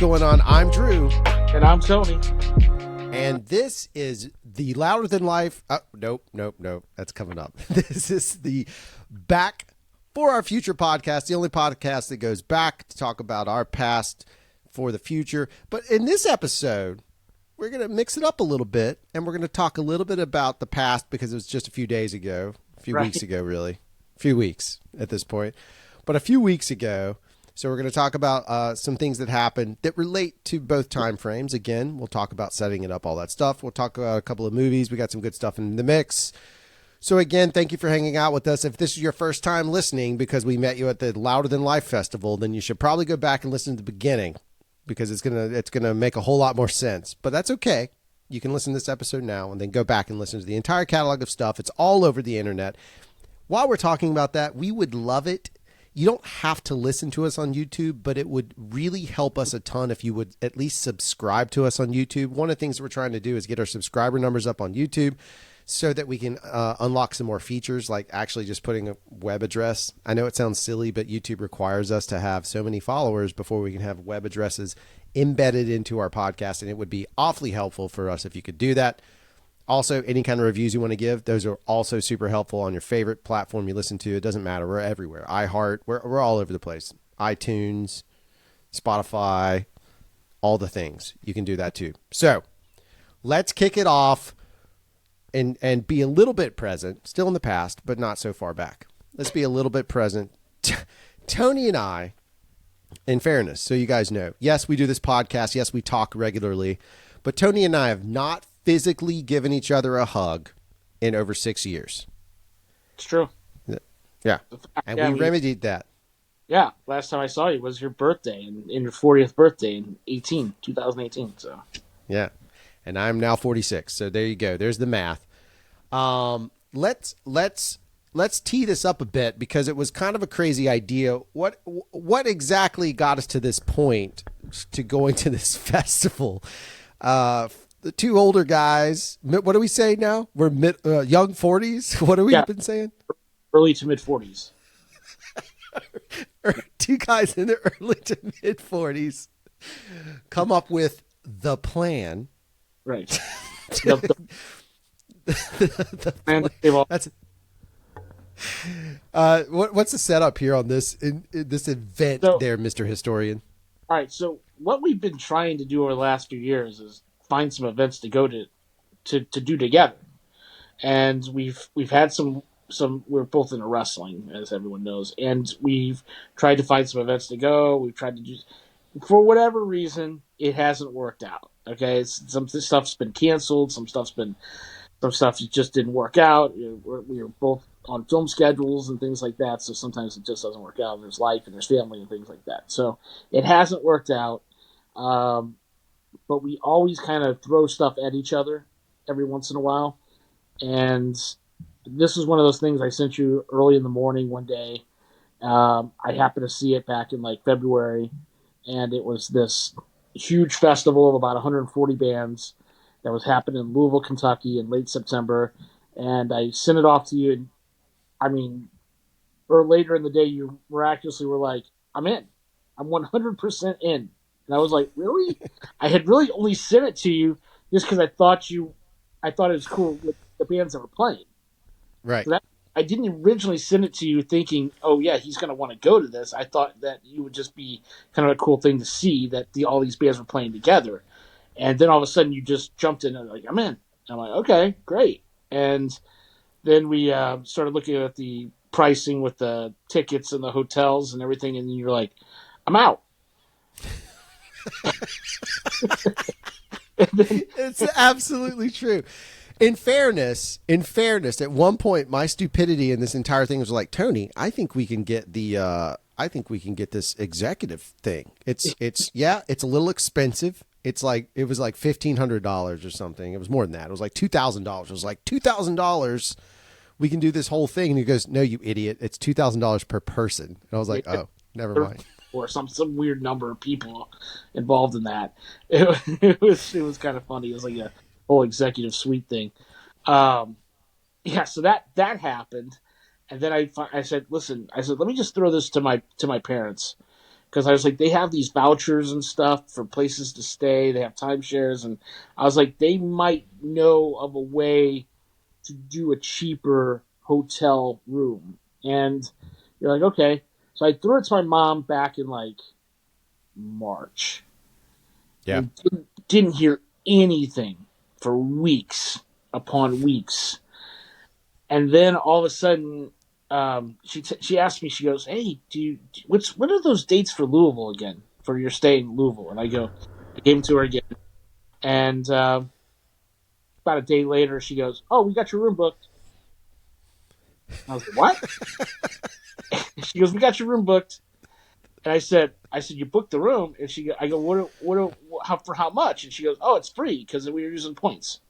going on? I'm Drew. And I'm Tony. And this is the Louder Than Life. Nope. That's coming up. This is the Back for Our Future podcast, the only podcast that goes back to talk about our past for the future. But in this episode, we're going to mix it up a little bit, and we're going to talk a little bit about the past because it was just a few days ago, a few weeks ago, really. A few weeks at this point. But a few weeks ago. So we're going to talk about some things that happened that relate to both time frames. Again, we'll talk about setting it up, all that stuff. We'll talk about a couple of movies. We got some good stuff in the mix. So again, thank you for hanging out with us. If this is your first time listening because we met you at the Louder Than Life Festival, then you should probably go back and listen to the beginning because it's gonna make a whole lot more sense. But that's okay. You can listen to this episode now and then go back and listen to the entire catalog of stuff. It's all over the internet. While we're talking about that, we would love it. You don't have to listen to us on YouTube, but it would really help us a ton if you would at least subscribe to us on YouTube. One of the things we're trying to do is get our subscriber numbers up on YouTube so that we can unlock some more features, like actually just putting a web address. I know it sounds silly, but YouTube requires us to have so many followers before we can have web addresses embedded into our podcast, and it would be awfully helpful for us if you could do that. Also, any kind of reviews you want to give, those are also super helpful on your favorite platform you listen to. It doesn't matter. We're everywhere. iHeart, we're all over the place. iTunes, Spotify, all the things. You can do that too. So let's kick it off and be a little bit present, still in the past, but not so far back. Let's be a little bit present. Tony and I, in fairness, so you guys know, yes, we do this podcast. Yes, we talk regularly, but Tony and I have not physically given each other a hug in over 6 years. It's true. Yeah. And we remedied that. Yeah. Last time I saw you was your birthday, in your 40th birthday in 2018. So. Yeah. And I'm now 46. So there you go. There's the math. Let's tee this up a bit because it was kind of a crazy idea. What exactly got us to this point to going to this festival? The two older guys, what do we say now? We're young 40s? What have we been saying? Early to mid 40s. Two guys in their early to mid 40s come up with the plan. Right. the plan. That's what's the setup here on this this event there, Mr. Historian? All right, so what we've been trying to do over the last few years is find some events to go to do together, and we've had some. We're both into wrestling, as everyone knows, and we've tried to find some events to go. We've tried to do, for whatever reason, it hasn't worked out. Okay, some stuff's been canceled. Some stuff just didn't work out. We were both on film schedules and things like that, so sometimes it just doesn't work out. There's life and there's family and things like that, so it hasn't worked out. But we always kind of throw stuff at each other every once in a while. And this was one of those things I sent you early in the morning one day. I happened to see it back in like February, and it was this huge festival of about 140 bands that was happening in Louisville, Kentucky in late September. And I sent it off to you. And, I mean, or later in the day, you miraculously were like, I'm in. I'm 100% in. And I was like, really? I had really only sent it to you just because I thought it was cool with the bands that were playing. Right. So I didn't originally send it to you thinking, oh yeah, he's going to want to go to this. I thought that you would just be kind of a cool thing to see that all these bands were playing together. And then all of a sudden you just jumped in and like, I'm in. And I'm like, okay, great. And then we started looking at the pricing with the tickets and the hotels and everything. And then you're like, I'm out. It's absolutely true. In fairness, at one point, my stupidity in this entire thing was like, Tony, I think we can get this executive thing. It's a little expensive. It was like $1,500 or something. It was more than that. It was like $2,000. It was like $2,000. We can do this whole thing. And he goes, no, you idiot. It's $2,000 per person. And I was like, oh, never mind. Or some weird number of people involved in that. It was kind of funny. It was like a whole executive suite thing. So that happened, and then I said, listen, let me just throw this to my parents, because I was like, they have these vouchers and stuff for places to stay. They have timeshares, and I was like, they might know of a way to do a cheaper hotel room. And you're like, okay. So I threw it to my mom back in like March, Yeah. and didn't hear anything for weeks upon weeks. And then all of a sudden, she asked me. She goes, "Hey, what are those dates for Louisville again? For your stay in Louisville?" And I gave them to her again. And about a day later, she goes, "Oh, we got your room booked." I was like, "What?" She goes, "We got your room booked." And I said, "You booked the room?" And I go, for how much?" And she goes, "Oh, it's free because we were using points."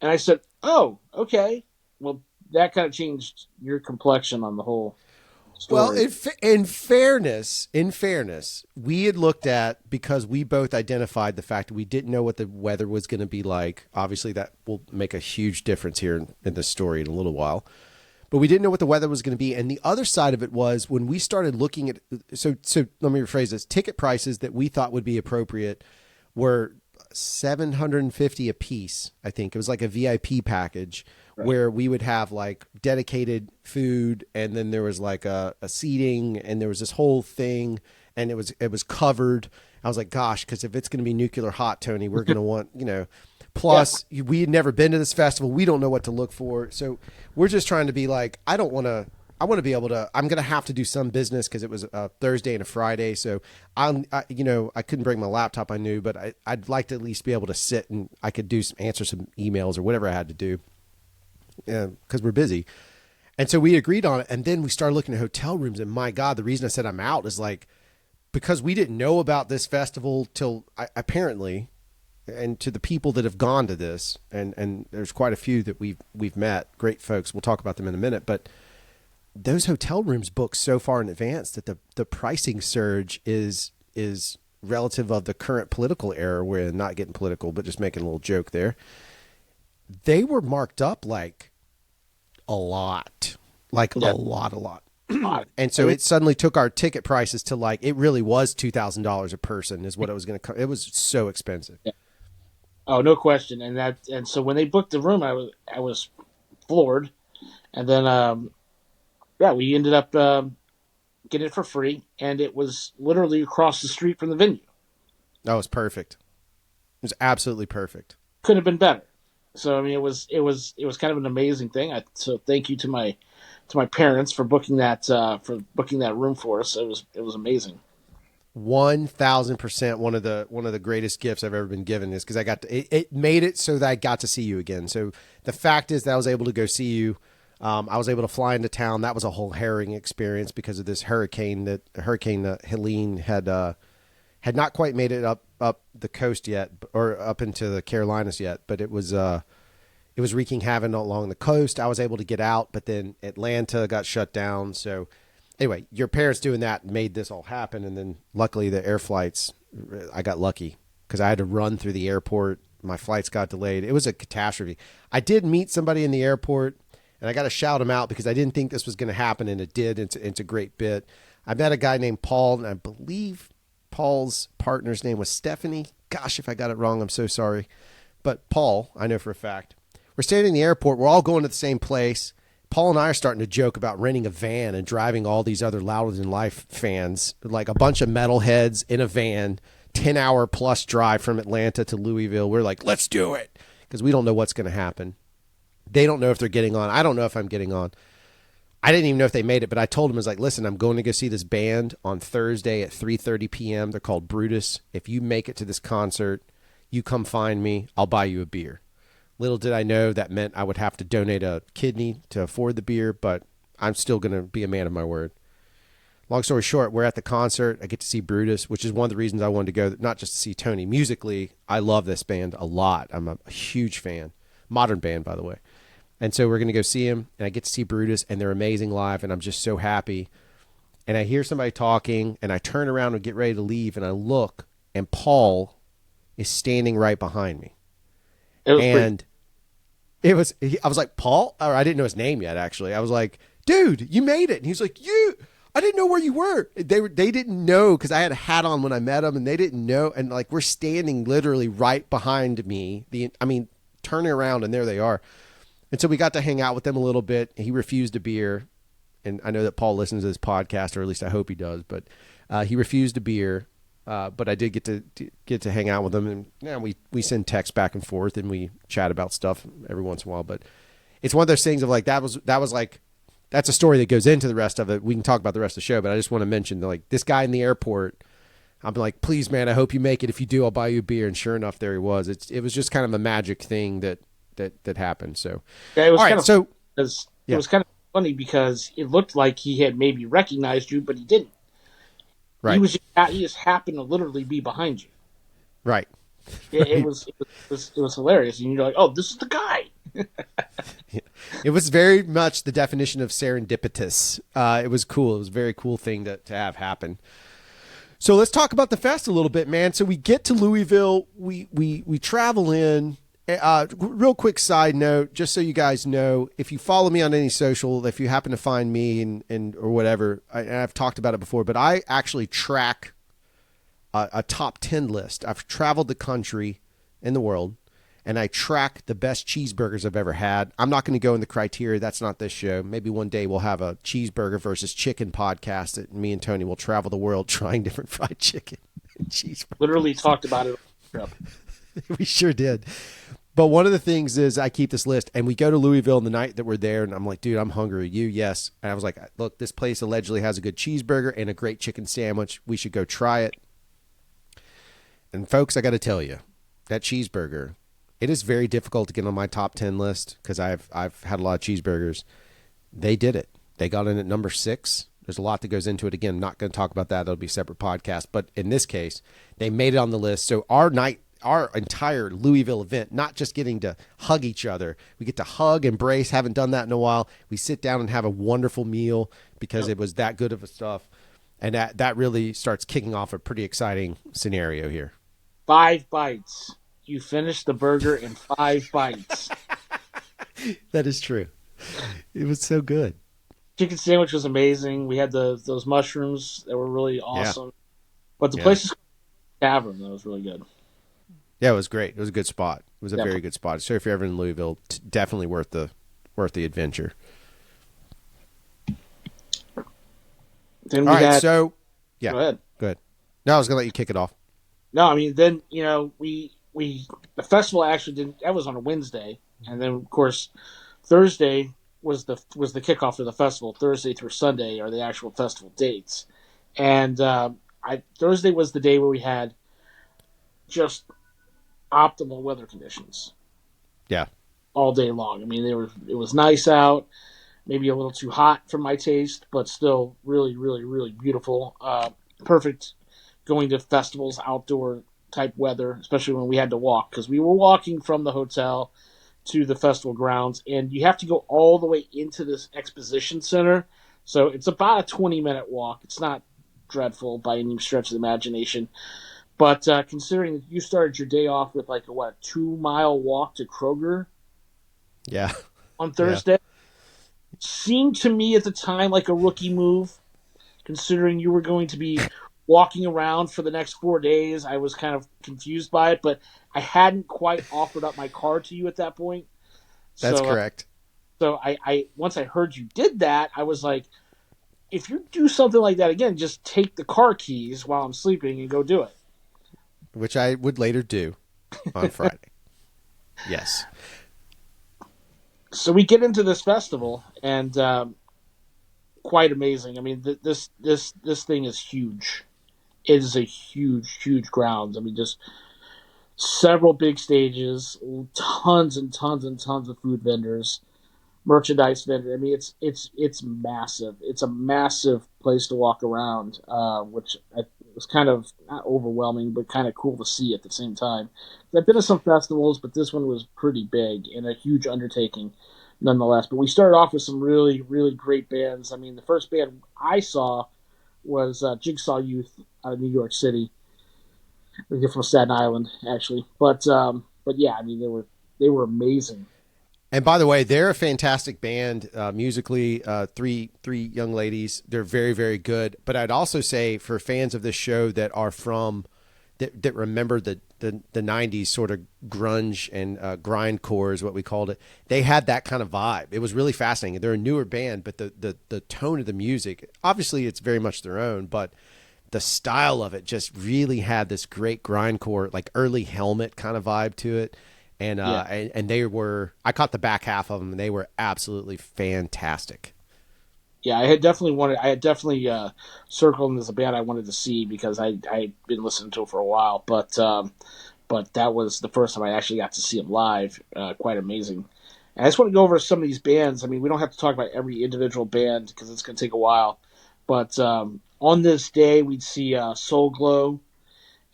And I said, "Oh, okay. Well, that kind of changed your complexion on the whole Well, story." in fairness, we had looked at, because we both identified the fact that we didn't know what the weather was going to be like. Obviously, that will make a huge difference here in this story in a little while. But we didn't know what the weather was going to be. And the other side of it was when we started looking at, so let me rephrase this, ticket prices that we thought would be appropriate were 750 a piece. I think it was like a VIP package, Right. where we would have like dedicated food, and then there was like a seating, and there was this whole thing, and it was covered. I was like, gosh, because if it's going to be nuclear hot, Tony, we're going to want, plus we had never been to this festival. We don't know what to look for. So we're just trying to be like, I want to be able to, I'm going to have to do some business because it was a Thursday and a Friday. So I couldn't bring my laptop, I knew, but I'd like to at least be able to sit and I could answer some emails or whatever I had to do, because we're busy. And so we agreed on it. And then we started looking at hotel rooms, and my God, the reason I said I'm out is like, because we didn't know about this festival till apparently, and to the people that have gone to this, and there's quite a few that we've met, great folks. We'll talk about them in a minute, but those hotel rooms booked so far in advance that the pricing surge is relative of the current political era. We're not getting political, but just making a little joke there. They were marked up like a lot, a lot. And so it suddenly took our ticket prices to like, it really was $2,000 a person is what it was going to come. It was so expensive. Yeah. Oh, no question. And so when they booked the room, I was floored. And then we ended up getting it for free, and it was literally across the street from the venue. That was perfect. It was absolutely perfect. Couldn't have been better. So I mean, it was kind of an amazing thing. So thank you to my parents for booking that room for us. It was amazing. 1,000% one of the greatest gifts I've ever been given is because it made it so that I got to see you again. So the fact is that I was able to go see you. I was able to fly into town. That was a whole harrowing experience because of this hurricane Helene had not quite made it up the coast yet, or up into the Carolinas yet, but it was wreaking havoc along the coast. I was able to get out, but then Atlanta got shut down. So anyway, your parents doing that made this all happen. And then luckily the air flights, I got lucky because I had to run through the airport. My flights got delayed. It was a catastrophe. I did meet somebody in the airport, and I got to shout him out because I didn't think this was going to happen, and it did. It's a great bit. I met a guy named Paul, and I believe Paul's partner's name was Stephanie. Gosh, if I got it wrong, I'm so sorry. But Paul, I know for a fact. We're standing in the airport. We're all going to the same place. Paul and I are starting to joke about renting a van and driving all these other Louder Than Life fans, like a bunch of metalheads in a van, 10-hour plus drive from Atlanta to Louisville. We're like, let's do it, because we don't know what's going to happen. They don't know if they're getting on. I don't know if I'm getting on. I didn't even know if they made it, but I told them, I was like, listen, I'm going to go see this band on Thursday at 3:30 p.m. They're called Brutus. If you make it to this concert, you come find me. I'll buy you a beer. Little did I know that meant I would have to donate a kidney to afford the beer, but I'm still going to be a man of my word. Long story short, we're at the concert. I get to see Brutus, which is one of the reasons I wanted to go, not just to see Tony. Musically, I love this band a lot. I'm a huge fan. Modern band, by the way. And so we're going to go see him, and I get to see Brutus, and they're amazing live, and I'm just so happy. And I hear somebody talking, and I turn around and get ready to leave, and I look, and Paul is standing right behind me. I was like, Paul? Or I didn't know his name yet, actually. I was like, dude, you made it. And he's like, I didn't know where you were. They didn't know because I had a hat on when I met them, and they didn't know. And like we're standing literally right behind me. Turning around, and there they are. And so we got to hang out with them a little bit. He refused a beer, and I know that Paul listens to this podcast, or at least I hope he does. But he refused a beer. But I did get to hang out with him, and we send texts back and forth, and we chat about stuff every once in a while. But it's one of those things of like that was like that's a story that goes into the rest of it. We can talk about the rest of the show, but I just want to mention that, like, this guy in the airport. I'm like, please, man, I hope you make it. If you do, I'll buy you a beer. And sure enough, there he was. It was just kind of a magic thing that happened. So, Yeah, it was all kind right, of so it was kind of funny because it looked like he had maybe recognized you, but he didn't. right, He just happened to literally be behind you. right, It right. was hilarious, and you're like, oh, this is the guy. It was very much the definition of serendipitous. It was cool. It was a very cool thing to have happen. So let's talk about the fest a little bit, man. So we get to Louisville. We travel in. Real quick side note, just so you guys know, if you follow me on any social, if you happen to find me and or whatever, I've talked about it before, but I actually track a top 10 list. I've traveled the country in the world, and I track the best cheeseburgers I've ever had. I'm not going to go in the criteria. That's not this show. Maybe one day we'll have a cheeseburger versus chicken podcast that me and Tony will travel the world trying different fried chicken and cheeseburgers. Literally talked about it on the trip. We sure did. But one of the things is I keep this list, and we go to Louisville the night that we're there, and I'm like, dude, I'm hungry. You? Yes. And I was like, look, this place allegedly has a good cheeseburger and a great chicken sandwich. We should go try it. And folks, I got to tell you, that cheeseburger, it is very difficult to get on my top 10 list because I've had a lot of cheeseburgers. They did it. They got in at number 6. There's a lot that goes into it. Again, I'm not going to talk about that. That'll be a separate podcast. But in this case, they made it on the list. So our entire Louisville event, not just getting to hug each other. We get to hug, embrace, haven't done that in a while. We sit down and have a wonderful meal because it was that good of a stuff. And that really starts kicking off a pretty exciting scenario here. 5 bites. You finished the burger in 5 bites. That is true. It was so good. Chicken sandwich was amazing. We had those mushrooms that were really awesome. Yeah. But the place is tavern that was really good. Yeah, it was great. It was a good spot. It was a Definitely. very good spot. So if you're ever in Louisville, definitely worth the adventure. Then All we right, had. so yeah, Go ahead. go ahead. No, I was gonna let you kick it off. No, I mean then we the festival actually didn't. That was on a Wednesday, and then of course Thursday was the kickoff of the festival. Thursday through Sunday are the actual festival dates, and Thursday was the day where we had just optimal weather conditions Yeah, all day long. I mean, it was nice out, maybe a little too hot for my taste, but still really, really, really beautiful. Perfect going to festivals, outdoor type weather, especially when we had to walk because we were walking from the hotel to the festival grounds, and you have to go all the way into this exposition center. So it's about a 20-minute walk. It's not dreadful by any stretch of the imagination. But considering that you started your day off with like a 2-mile walk to Kroger yeah, on Thursday, seemed to me at the time like a rookie move. Considering you were going to be walking around for the next 4 days, I was kind of confused by it, but I hadn't quite offered up my car to you at that point. that's So, correct. so I once I heard you did that, I was like, if you do something like that again, just take the car keys while I'm sleeping and go do it. Which I would later do on Friday. Yes. So we get into this festival, and quite amazing. I mean, this thing is huge. It is a huge, huge grounds. I mean, just several big stages, tons and tons and tons of food vendors, merchandise vendors. I mean, it's massive. It's a massive place to walk around, which was kind of not overwhelming, but kind of cool to see at the same time. I've been to some festivals, but this one was pretty big and a huge undertaking, nonetheless. But we started off with some really, really great bands. I mean, the first band I saw was Jigsaw Youth out of New York City. They're from Staten Island, actually. But yeah, I mean, they were amazing. And by the way, they're a fantastic band musically. Three young ladies. They're very very good. But I'd also say for fans of this show that are from that remember the '90s sort of grunge and grindcore is what we called it. They had that kind of vibe. It was really fascinating. They're a newer band, but the tone of the music, obviously, it's very much their own, but the style of it just really had this great grindcore, like early Helmet kind of vibe to it. And, Yeah. they were, I caught the back half of them and they were absolutely fantastic. Yeah, I had definitely circled them as a band I wanted to see because I'd been listening to it for a while, but that was the first time I actually got to see them live. Quite amazing. And I just want to go over some of these bands. I mean, we don't have to talk about every individual band because it's going to take a while. But on this day, we'd see Soul Glow,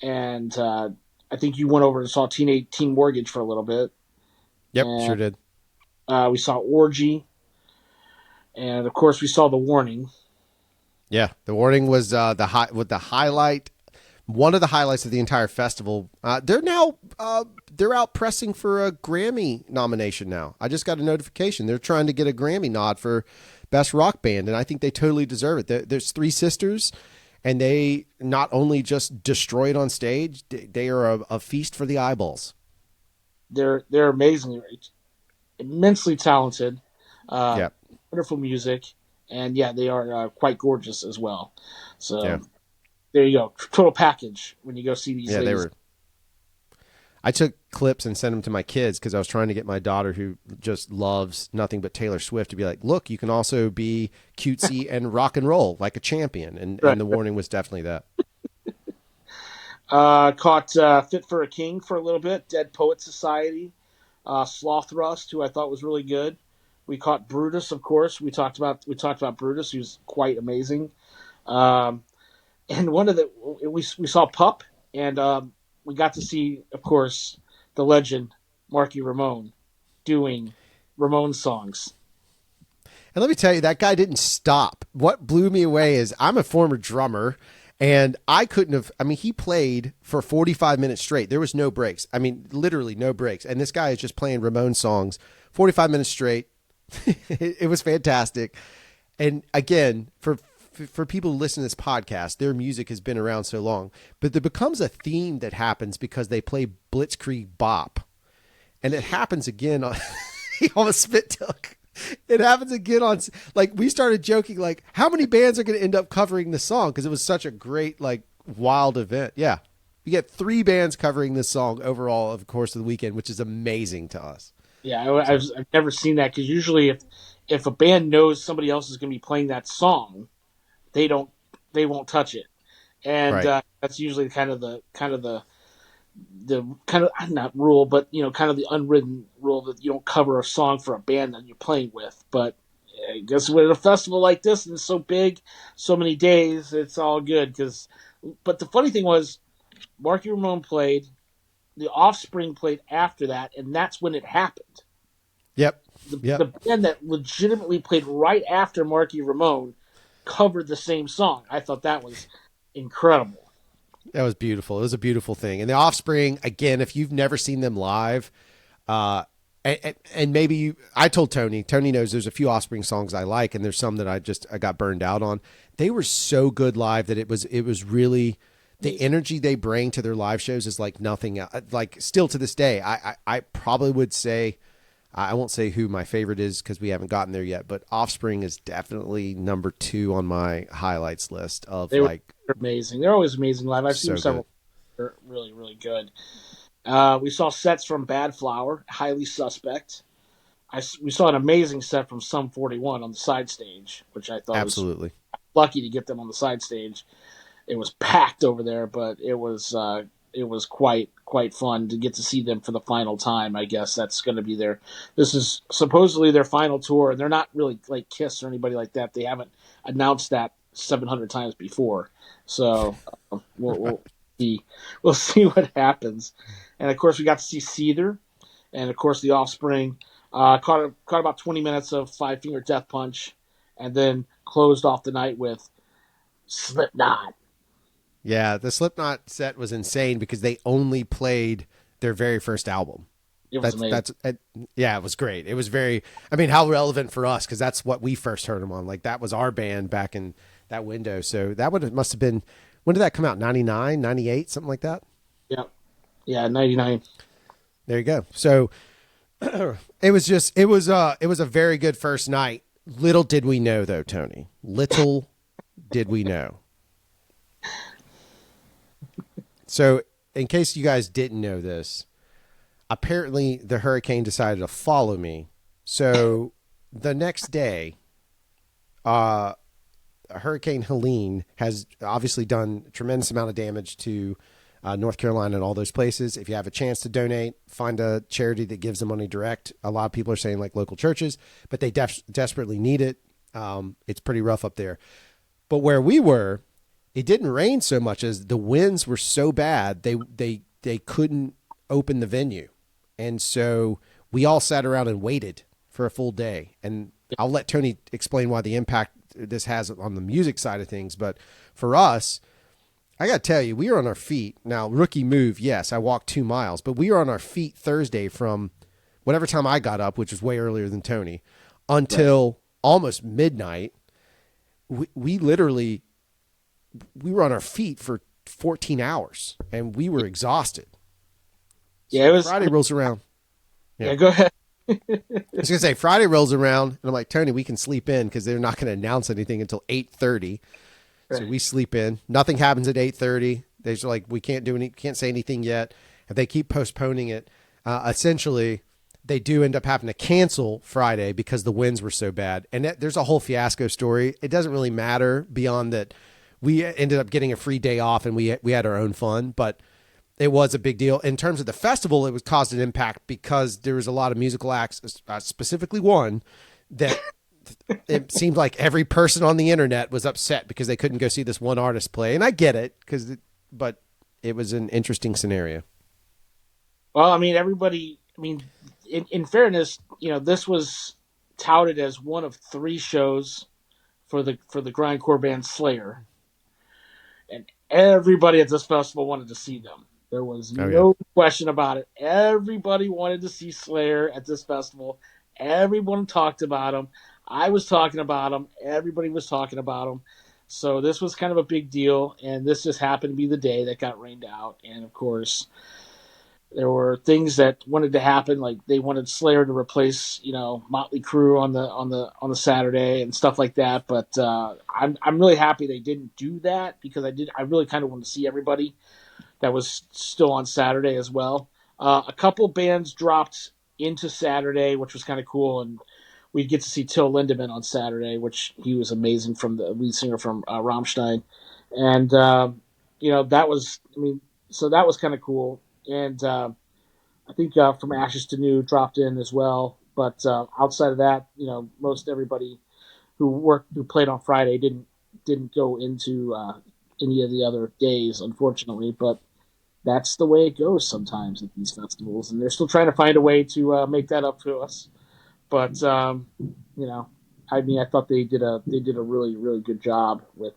and I think you went over and saw Teen Mortgage for a little bit, Yep, sure and did. we saw Orgy, and of course we saw The Warning. Yeah, the Warning was the highlight, one of the highlights of the entire festival. They're out pressing for a Grammy nomination now. I just got a notification they're trying to get a Grammy nod for best rock band, and I think they totally deserve it. There's three sisters, and they not only just destroy it on stage, they are a feast for the eyeballs. They're amazing, immensely talented, uh, Yeah, wonderful music, and yeah, they are quite gorgeous as well. yeah, So there you go, total package when you go see these yeah. They ladies. were. I took clips and sent them to my kids because I was trying to get my daughter, who just loves nothing but Taylor Swift, to be like, look, you can also be cutesy and rock and roll like a champion. And Right. the Warning was definitely that. Caught Fit for a King for a little bit. Dead Poet Society, Sloth Rust, who I thought was really good. We caught Brutus, of course. We talked about Brutus, who's quite amazing. Um, and one of the we saw Pup, and we got to see, of course, the legend Marky Ramone doing Ramone songs. And let me tell you, that guy didn't stop. What blew me away is I'm a former drummer, and I couldn't have. I mean, he played for 45 minutes straight. There was no breaks. I mean, literally no breaks. And this guy is just playing Ramon songs 45 minutes straight. It was fantastic. And again, for people who listen to this podcast, their music has been around so long, but there becomes a theme that happens because they play Blitzkrieg Bop, and it happens again on. He almost spit took. It happens again on, like, we started joking like how many bands are going to end up covering this song because it was such a great, like, wild event. Yeah, you get three bands covering this song overall of the course of the weekend, which is amazing to us. Yeah, So I've never seen that because usually if a band knows somebody else is going to be playing that song, they don't they won't touch it, and right. that's usually the kind of not rule, but kind of the unwritten rule that you don't cover a song for a band that you're playing with. But I guess with a festival like this and it's so big, so many days, it's all good. But the funny thing was, Marky Ramone played, the Offspring played after that, and that's when it happened. Yep. The Yep. band that legitimately played right after Marky Ramone covered the same song. I thought that was incredible. That was beautiful. It was a beautiful thing. And the Offspring, again, if you've never seen them live, and maybe I told Tony knows there's a few Offspring songs I like, and there's some that I got burned out on. They were so good live that it was really the energy they bring to their live shows is like nothing else. Like still to this day, I probably would say, I won't say who my favorite is because we haven't gotten there yet, but Offspring is definitely number two on my highlights list of They were like amazing. They're always amazing live. I've seen them so good. several. They're really, really good. We saw sets from Bad Flower, Highly Suspect. We saw an amazing set from Sum 41 on the side stage, which I thought was Absolutely. lucky to get them on the side stage. It was packed over there, but it was quite fun to get to see them for the final time. I guess that's going to be their. This is supposedly their final tour, and they're not really like Kiss or anybody like that. They haven't announced that 700 times before, so we'll see. We'll see what happens. And of course, we got to see Seether, and of course, the Offspring. Caught about 20 minutes of Five Finger Death Punch, and then closed off the night with Slipknot. Yeah, the Slipknot set was insane because they only played their very first album. It was That's amazing. that's yeah, it was great. It was very. I mean, how relevant for us because that's what we first heard them on. Like that was our band back in that window. So that would must have been when did that come out? 99, 98, something like that. Yeah, yeah, 99. There you go. So it was a very good first night. Little did we know though, Tony. Little did we know. So in case you guys didn't know this, apparently the hurricane decided to follow me. So the next day, Hurricane Helene has obviously done a tremendous amount of damage to North Carolina and all those places. If you have a chance to donate, find a charity that gives the money direct. A lot of people are saying like local churches, but they desperately need it. It's pretty rough up there. But where we were, it didn't rain so much as the winds were so bad they couldn't open the venue, and so we all sat around and waited for a full day. And I'll let Tony explain why the impact this has on the music side of things. But for us, I got to tell you, we were on our feet. Now, rookie move, yes, I walked 2 miles, but we were on our feet Thursday from whatever time I got up, which was way earlier than Tony, until almost midnight. We literally, we were on our feet for 14 hours and we were exhausted. Yeah, it was. Friday rolls around. Yeah, go ahead. I was gonna say Friday rolls around, and I'm like, Tony, we can sleep in because they're not going to announce anything until 8:30. So we sleep in. Nothing happens at 8:30. They're like, we can't say anything yet. If they keep postponing it, essentially, they do end up having to cancel Friday because the winds were so bad. And there's a whole fiasco story. It doesn't really matter beyond that. We ended up getting a free day off, and we had our own fun, but it was a big deal. In terms of the festival, it was caused an impact because there was a lot of musical acts, specifically one that it seemed like every person on the internet was upset because they couldn't go see this one artist play. And I get it, but it was an interesting scenario. Well, I mean, everybody. I mean, in fairness, this was touted as one of 3 shows for the grindcore band Slayer, and everybody at this festival wanted to see them. There was no question about it. Everybody wanted to see Slayer at this festival. Everyone talked about them. I was talking about them. Everybody was talking about them. So this was kind of a big deal, and this just happened to be the day that got rained out. And of course, there were things that wanted to happen, like they wanted Slayer to replace, Motley Crue on the Saturday and stuff like that. But I'm really happy they didn't do that because I really kind of wanted to see everybody that was still on Saturday as well. A couple bands dropped into Saturday, which was kind of cool, and we get to see Till Lindemann on Saturday, which he was amazing, from the lead singer from Rammstein, and that was, so that was kind of cool. And I think From Ashes to New dropped in as well. But outside of that, most everybody who played on Friday didn't go into any of the other days, unfortunately. But that's the way it goes sometimes at these festivals, and they're still trying to find a way to make that up to us. But I thought they did a really, really good job with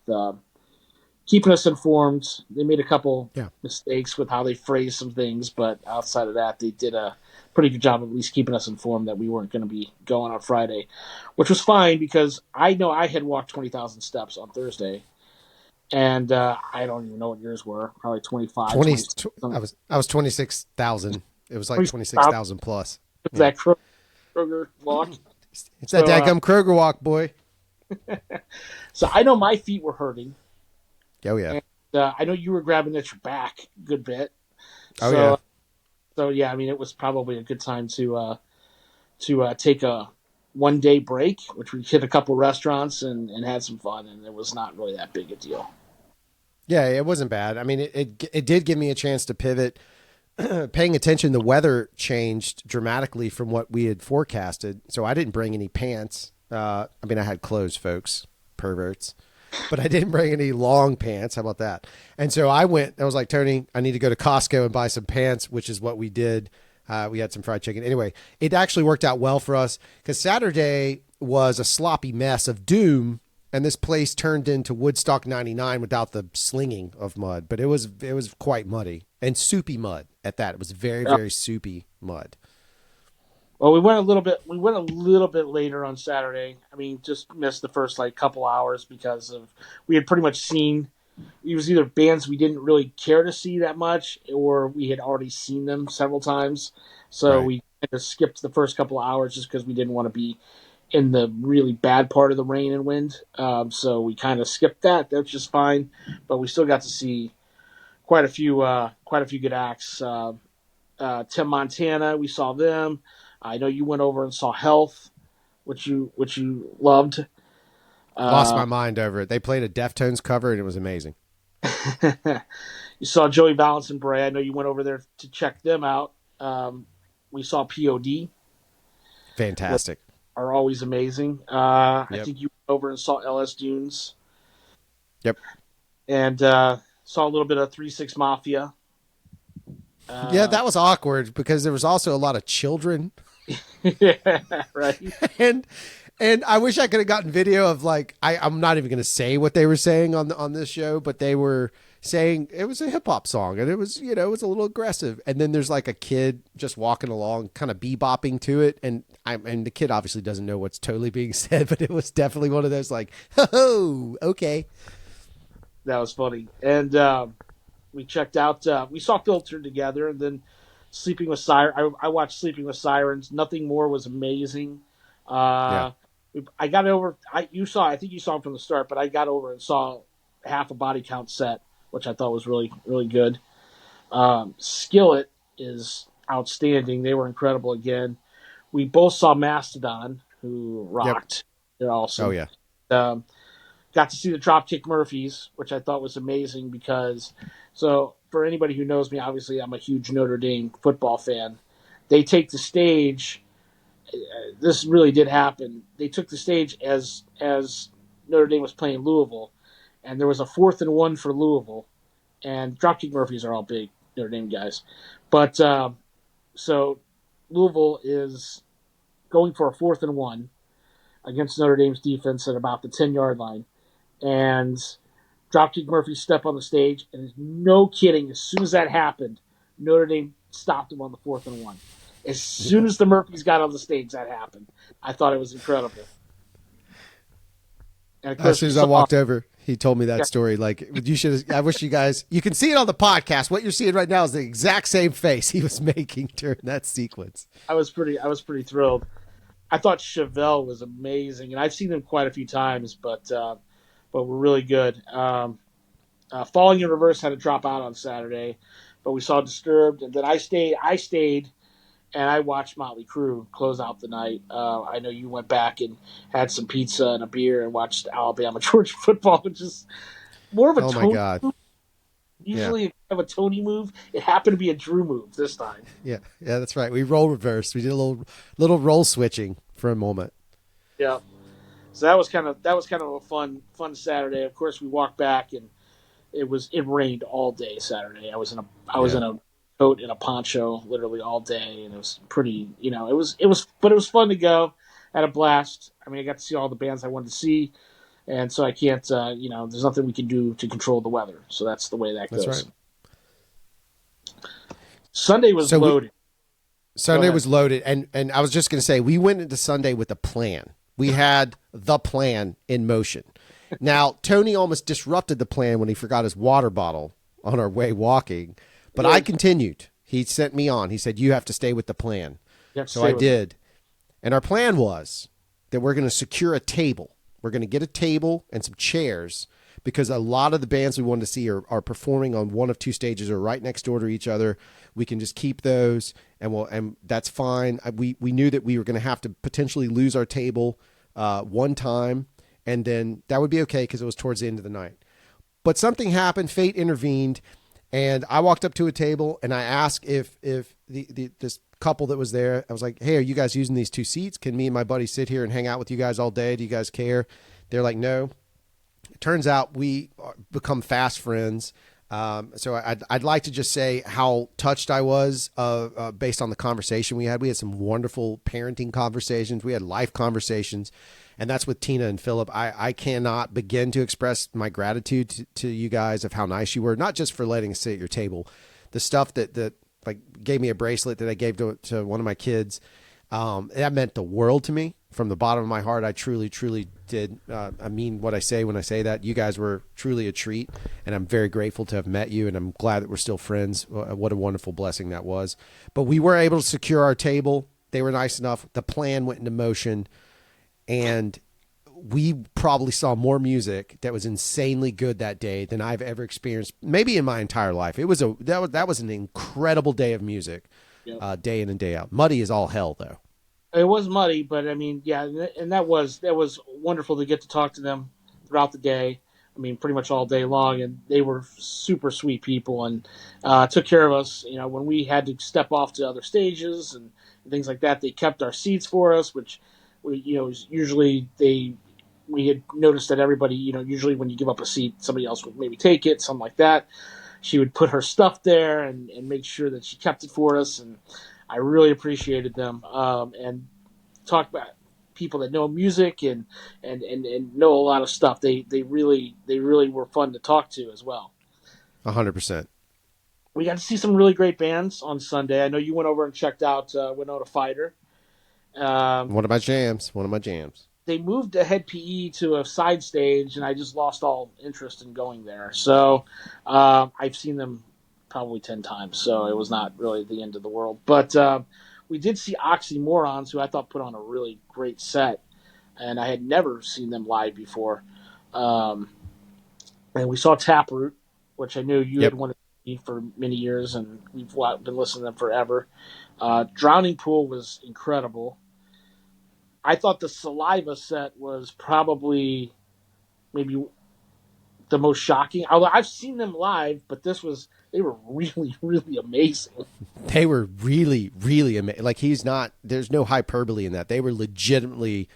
keeping us informed. They made a couple mistakes with how they phrased some things, but outside of that, they did a pretty good job of at least keeping us informed that we weren't going to be going on Friday, which was fine because I know I had walked 20,000 steps on Thursday, and I don't even know what yours were. Probably 25, 20, 20 I was 26,000. It was like 26,000 plus. It's that Kroger walk. It's that dadgum Kroger walk, boy. So I know my feet were hurting. Oh yeah. And, I know you were grabbing at your back a good bit. Oh yeah. So yeah, it was probably a good time to take a 1-day break, which we hit a couple restaurants and had some fun, and it was not really that big a deal. Yeah, it wasn't bad. I mean, it did give me a chance to pivot. Paying attention, the weather changed dramatically from what we had forecasted, so I didn't bring any pants. I had clothes, folks, perverts, but I didn't bring any long pants. How about that? And so I was like, Tony, I need to go to Costco and buy some pants, which is what we did. We had some fried chicken. Anyway, it actually worked out well for us because Saturday was a sloppy mess of doom, and this place turned into Woodstock 99 without the slinging of mud, but it was quite muddy and soupy mud at that. It was very, very soupy mud. Well, we went a little bit. We went a little bit later on Saturday. I mean, just missed the first like couple hours because of we had pretty much seen. It was either bands we didn't really care to see that much, or we had already seen them several times. So Right. we kind of skipped the first couple of hours just because we didn't want to be in the really bad part of the rain and wind. So we kind of skipped that. That's just fine. But we still got to see quite a few good acts. Tim Montana, we saw them. I know you went over and saw Health, which you loved. Lost Uh, my mind over it. They played a Deftones cover and it was amazing. you saw Joey Valance and Bray. I know you went over there to check them out. We saw POD, which Fantastic. are always amazing. I Yep. think you went over and saw LS Dunes Yep. and saw a little bit of 3 6 Mafia. Yeah, Uh, that was awkward because there was also a lot of children yeah, right. and I wish I could have gotten video of like I'm not even going to say what they were saying on this show, but they were saying it was a hip hop song and it was it was a little aggressive. And then there's like a kid just walking along, kind of bebopping to it, and the kid obviously doesn't know what's totally being said, but it was definitely one of those like, oh, okay, That was funny. And we checked out. We saw Filter together, and then Sleeping with Sirens. I watched Sleeping with Sirens. Nothing More was amazing. yeah, Uh, I got over. You saw. I think you saw him from the start, but I got over and saw half a body count set, which I thought was really good. Skillet is outstanding. They were incredible again. We both saw Mastodon, who yep, rocked. They're oh awesome. yeah, Um, got to see the Dropkick Murphys, which I thought was amazing because, so for anybody who knows me, obviously I'm a huge Notre Dame football fan. They take the stage. This really did happen. They took the stage as Notre Dame was playing Louisville, and there was a 4th and 1 for Louisville. And Dropkick Murphys are all big Notre Dame guys, but so Louisville is going for a 4th and 1 against Notre Dame's defense at about the 10-yard line, and Dropkick Murphy step on the stage, and no kidding, as soon as that happened, Notre Dame stopped him on the 4th and 1. As soon as the Murphys got on the stage, that happened. I thought it was incredible. And of as course, soon we as I saw. walked over, he told me that Yeah, story. Like, you should. I wish you guys. You can see it on the podcast. What you're seeing right now is the exact same face he was making during that sequence. I was pretty thrilled. I thought Chevelle was amazing, and I've seen them quite a few times, but we're really good. Falling in Reverse had to drop out on Saturday, but we saw Disturbed, and then I stayed. And I watched Motley Crue close out the night. I know you went back and had some pizza and a beer and watched Alabama Georgia football, which is more of a Oh my Tony. god. Yeah. Usually, if you have a Tony move, it happened to be a Drew move this time. Yeah. Yeah. That's right. We role reversed. We did a little role switching for a moment. Yeah. So that was kind of a fun Saturday. Of course, we walked back and it rained all day Saturday. I was Yeah. in a coat and a poncho literally all day, and it was pretty. But it was fun to go. Had a blast. I mean, I got to see all the bands I wanted to see, and so I can't. There's nothing we can do to control the weather, so that's the way that That's right. goes. Sunday was So loaded. Go Sunday ahead. was loaded, and I was just going to say we went into Sunday with a plan. We had the plan in motion. Now Tony almost disrupted the plan when he forgot his water bottle on our way walking, but Yeah, I you continued. He sent me on. He said you have to stay with the plan, have to so I stay with it. did. And our plan was that we're going to secure a table. We're going to get a table and some chairs because a lot of the bands we wanted to see are performing on one of two stages or right next door to each other. We can just keep those and that's fine. We knew that we were going to have to potentially lose our table one time, and then that would be okay because it was towards the end of the night. But something happened. Fate intervened, and I walked up to a table and I asked if this couple that was there, I was like, "Hey, are you guys using these two seats? Can me and my buddy sit here and hang out with you guys all day? Do you guys care?" They're like, "No." It turns out we become fast friends. So I'd like to just say how touched I was based on the conversation we had. We had some wonderful parenting conversations. We had life conversations. And that's with Tina and Philip. I cannot begin to express my gratitude to you guys of how nice you were, not just for letting us sit at your table. The stuff that like gave me a bracelet that I gave to one of my kids. That meant the world to me from the bottom of my heart. I truly, truly did. I mean what I say when I say that. You guys were truly a treat, and I'm very grateful to have met you, and I'm glad that we're still friends. What a wonderful blessing that was. But we were able to secure our table. They were nice enough. The plan went into motion, and we probably saw more music that was insanely good that day than I've ever experienced, maybe in my entire life. It was that was an incredible day of music, Yep. day in and day out. Muddy as all hell, though. It was muddy, but I mean, yeah, and that was wonderful to get to talk to them throughout the day. I mean, pretty much all day long, and they were super sweet people and took care of us. You know, when we had to step off to other stages and things like that, they kept our seats for us, which usually we had noticed that everybody, usually when you give up a seat, somebody else would maybe take it, something like that. She would put her stuff there and make sure that she kept it for us, and I really appreciated them. And talk about people that know music and know a lot of stuff. They really were fun to talk to as well. 100%. We got to see some really great bands on Sunday. I know you went over and checked out Winona Fighter. Um, One of my jams. One of my jams. they moved the head PE to a side stage, and I just lost all interest in going there. So I've seen them probably 10 times, so it was not really the end of the world. But we did see Oxymorons, who I thought put on a really great set, and I had never seen them live before. Um, and we saw Taproot, which I knew you had Yep. wanted to see for many years, and we've been listening to them forever. Drowning Pool was incredible. I thought the Saliva set was probably maybe the most shocking. Although I've seen them live, but they were really, really amazing. They were really, really amazing. Like there's no hyperbole in that. They were legitimately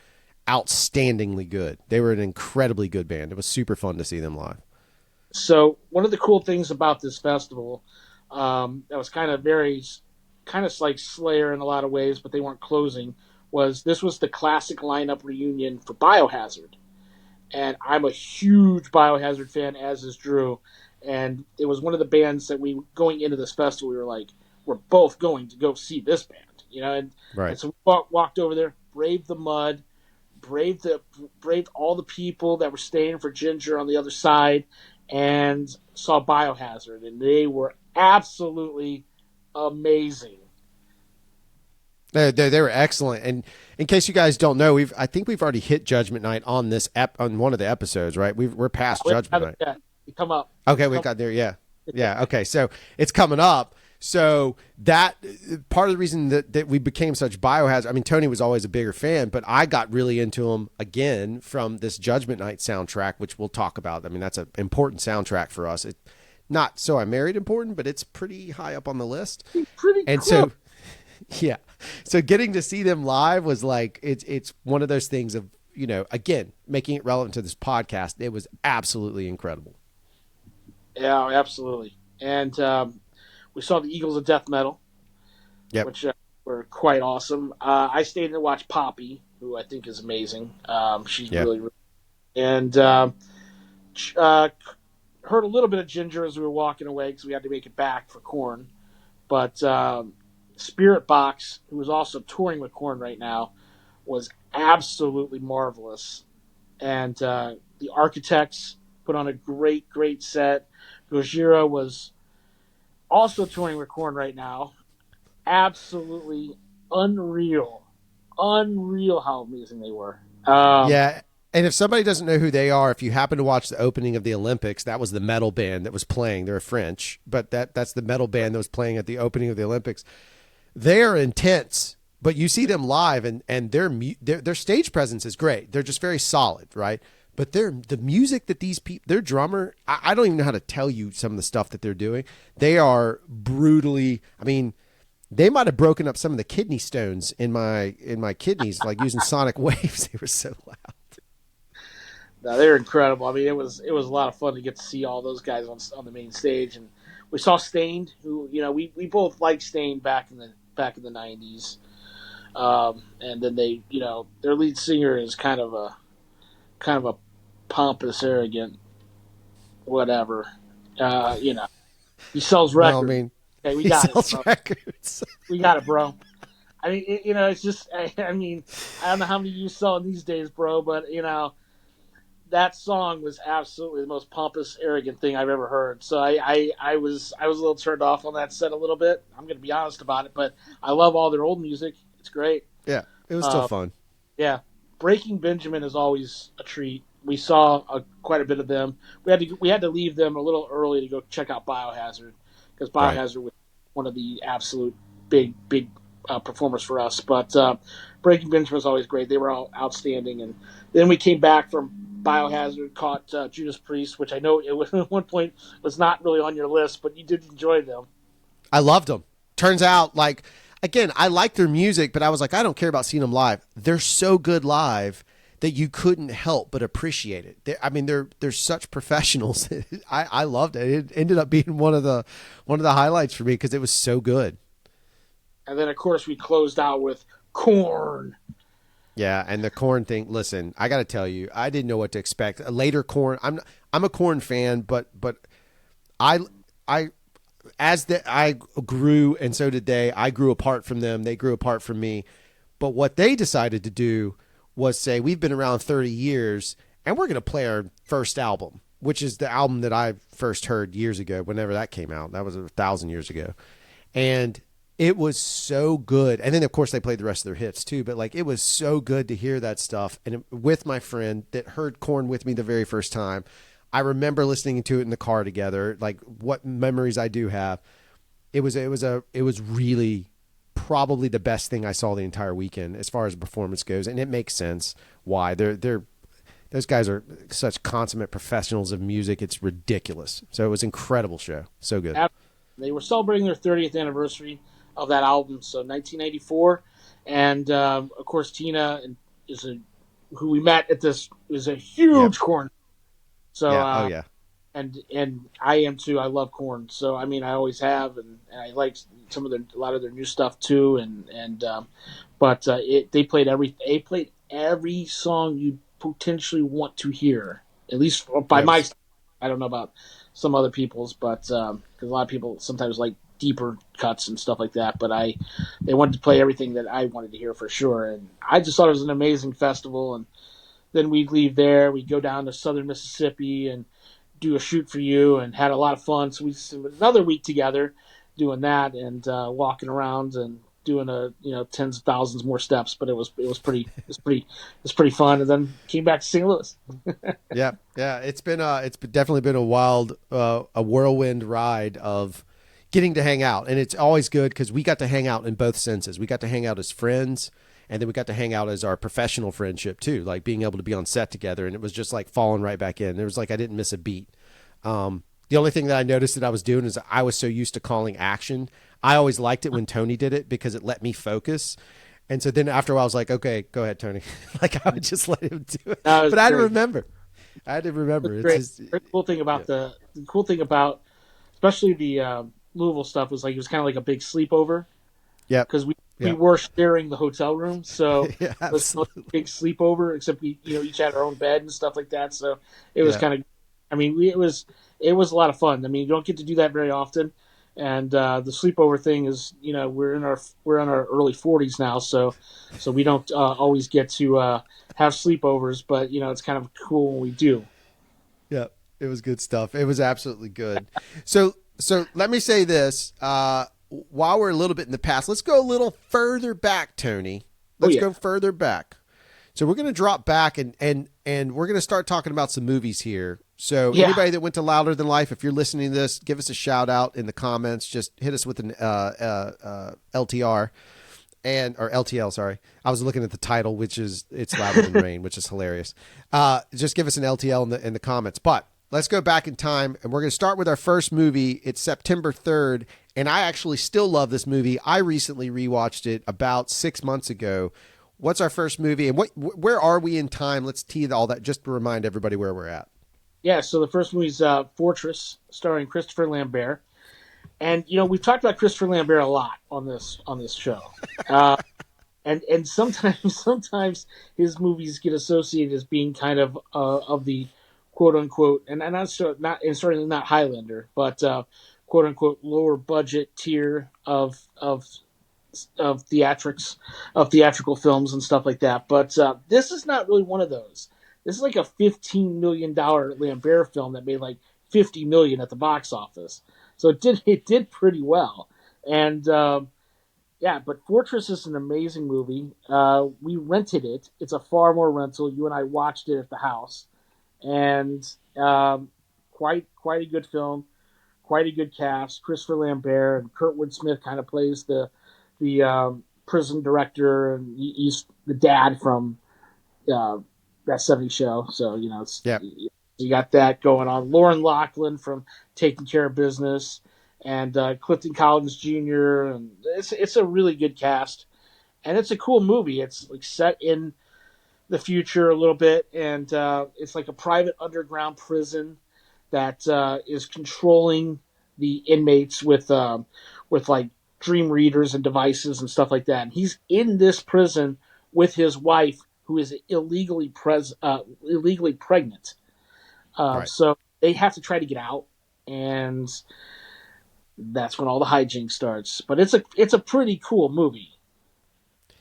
outstandingly good. They were an incredibly good band. It was super fun to see them live. So one of the cool things about this festival, that was kind of like Slayer in a lot of ways, but they weren't closing. This was the classic lineup reunion for Biohazard, and I'm a huge Biohazard fan, as is Drew. And it was one of the bands that we going into this festival, we were like, we're both going to go see this band, and Right. so we walked over there, braved the mud, braved all the people that were staying for Ginger on the other side, and saw Biohazard, and they were absolutely amazing. They were excellent. And in case you guys don't know, I think we've already hit Judgment Night on on one of the episodes, right? We're past Judgment Night. Yeah, come up. Okay, we got there. Yeah. Yeah. Okay. So it's coming up. So that part of the reason that we became such Biohazard, I mean, Tony was always a bigger fan, but I got really into him again from this Judgment Night soundtrack, which we'll talk about. I mean, that's an important soundtrack for us. Not So I Married important, but it's pretty high up on the list. Pretty And cool. so, yeah. So getting to see them live was like, it's one of those things of, again, making it relevant to this podcast. It was absolutely incredible. Yeah, absolutely. And we saw the Eagles of Death Metal, Yep. which were quite awesome. I stayed to watch Poppy, who I think is amazing. She's Yep. really, really, and heard a little bit of Ginger as we were walking away because we had to make it back for Corn. But Spirit Box, who is also touring with Corn right now, was absolutely marvelous. And the Architects put on a great, great set. Gojira was also touring with Korn right now. Absolutely unreal. Unreal how amazing they were. Yeah. And if somebody doesn't know who they are, if you happen to watch the opening of the Olympics, that was the metal band that was playing. They're French, but that's the metal band that was playing at the opening of the Olympics. They are intense, but you see them live, and their stage presence is great. They're just very solid, right? But the music that these people, their drummer, I don't even know how to tell you some of the stuff that they're doing. They are brutally. I mean, they might have broken up some of the kidney stones in my kidneys, like using sonic waves. They were so loud. No, they're incredible. I mean, it was a lot of fun to get to see all those guys on the main stage, and we saw Stained, who we both liked Stained back in the '90s, and then their lead singer is kind of a pompous, arrogant, whatever. He sells Well, I records. mean, Okay, we he got it, sells bro. records. We got it, bro. I mean, it's just, I mean, I don't know how many you saw these days, bro, but that song was absolutely the most pompous, arrogant thing I've ever heard. So I was a little turned off on that set a little bit. I'm going to be honest about it, but I love all their old music. It's great. Yeah, it was still Uh, fun. yeah, Breaking Benjamin is always a treat. We saw quite a bit of them. We had to leave them a little early to go check out Biohazard because Right. Biohazard was one of the absolute big performers for us. But Breaking Benjamin was always great. They were all outstanding. And then we came back from Biohazard, caught Judas Priest, which I know it was at one point was not really on your list, but you did enjoy them. I loved them. Turns out, like, again, I like their music, but I was like, I don't care about seeing them live. They're so good live that you couldn't help but appreciate it. I mean, they're such professionals. I loved it. It ended up being one of the highlights for me because it was so good. And then of course we closed out with Corn. Yeah, and the corn thing. Listen, I got to tell you, I didn't know what to expect. A later corn. I'm a corn fan, but I I I grew and so did they. I grew apart from them. They grew apart from me. But what they decided to do was say, we've been around 30 years and we're going to play our first album, which is the album that I first heard years ago, whenever that came out. That was 1,000 years ago. And it was so good. And then, of course, they played the rest of their hits too. But like, it was so good to hear that stuff. And with my friend that heard Korn with me the very first time, I remember listening to it in the car together. Like, what memories I do have. It was really probably the best thing I saw the entire weekend as far as performance goes, and it makes sense why those guys are such consummate professionals of music. It's ridiculous. So it was an incredible show. So good. They were celebrating their 30th anniversary of that album, so 1994, and of course Tina is who we met at this is a Yep. huge Corn. So Yeah. Oh yeah. and I am too. I love Corn. So I mean, I always have, and I like a lot of their new stuff too. But they played every song you potentially want to hear. At least by Yeah. It my, was. I don't know about some other people's, but because a lot of people sometimes like deeper cuts and stuff like that. But they wanted to play everything that I wanted to hear for sure, and I just thought it was an amazing festival. And then we'd leave there, we'd go down to southern Mississippi and do a shoot for you, and had a lot of fun. So we spent another week together doing that and walking around and doing tens of thousands more steps. But it was pretty fun. And then came back to St. Louis. Yeah. Yeah. Definitely been a wild, a whirlwind ride of getting to hang out, and it's always good because we got to hang out in both senses. We got to hang out as friends, and then we got to hang out as our professional friendship too, like being able to be on set together. And it was just like falling right back in. It was like I didn't miss a beat. The only thing that I noticed that I was doing is I was so used to calling action. I always liked it when Tony did it because it let me focus. And so then after a while, I was like, okay, go ahead, Tony. Like I would just let him do it. That was But I had to great. remember. I had to It was remember. It's great. just, The cool thing yeah. about the cool thing about especially the Louisville stuff was like it was kind of like a big sleepover Yep. because we Yep. were sharing the hotel room, so Yeah, it was a absolutely. big sleepover. Except we each had our own bed and stuff like that. So it was Yeah. kind of, I mean, it was a lot of fun. I mean, you don't get to do that very often, and the sleepover thing is we're in our early 40s now, so we don't always get to have sleepovers, but it's kind of cool when we do. Yeah, it was good stuff. It was absolutely good. So let me say this. While we're a little bit in the past, let's go a little further back, Tony. Oh Let's yeah, go further back. So we're going to drop back and we're going to start talking about some movies here. So yeah. anybody that went to Louder Than Life, if you're listening to this, give us a shout out in the comments. Just hit us with an LTR or LTL. Sorry, I was looking at the title, which is It's Louder Than Rain, which is hilarious. Just give us an LTL in the comments. But let's go back in time, and we're going to start with our first movie. It's September 3rd, and I actually still love this movie. I recently rewatched it about 6 months ago. What's our first movie, and where are we in time? Let's tee all that just to remind everybody where we're at. Yeah, so the first movie's Fortress, starring Christopher Lambert, and we've talked about Christopher Lambert a lot on this show, and sometimes sometimes his movies get associated as being kind of the quote unquote, and I'm not sure, not and certainly not Highlander, but quote unquote lower budget tier of of theatrical films and stuff like that. But this is not really one of those. This is like a $15 million Lambert film that made like 50 million at the box office. So it did pretty well. And yeah, but Fortress is an amazing movie. We rented it. It's a far more rental. You and I watched it at the house, and quite a good film, quite a good cast. Christopher Lambert and Kurtwood Smith kind of plays the prison director, and he's the dad from uh, that '70s show. So it's Yeah. you got that going on. Lauren Lachlan from Taking Care of Business, and Clifton Collins Jr. And it's a really good cast, and it's a cool movie. It's like set in the future a little bit, and it's like a private underground prison that is controlling the inmates with like dream readers and devices and stuff like that. And he's in this prison with his wife, who is illegally pregnant. Right. So they have to try to get out, and that's when all the hijinks starts. But it's a pretty cool movie.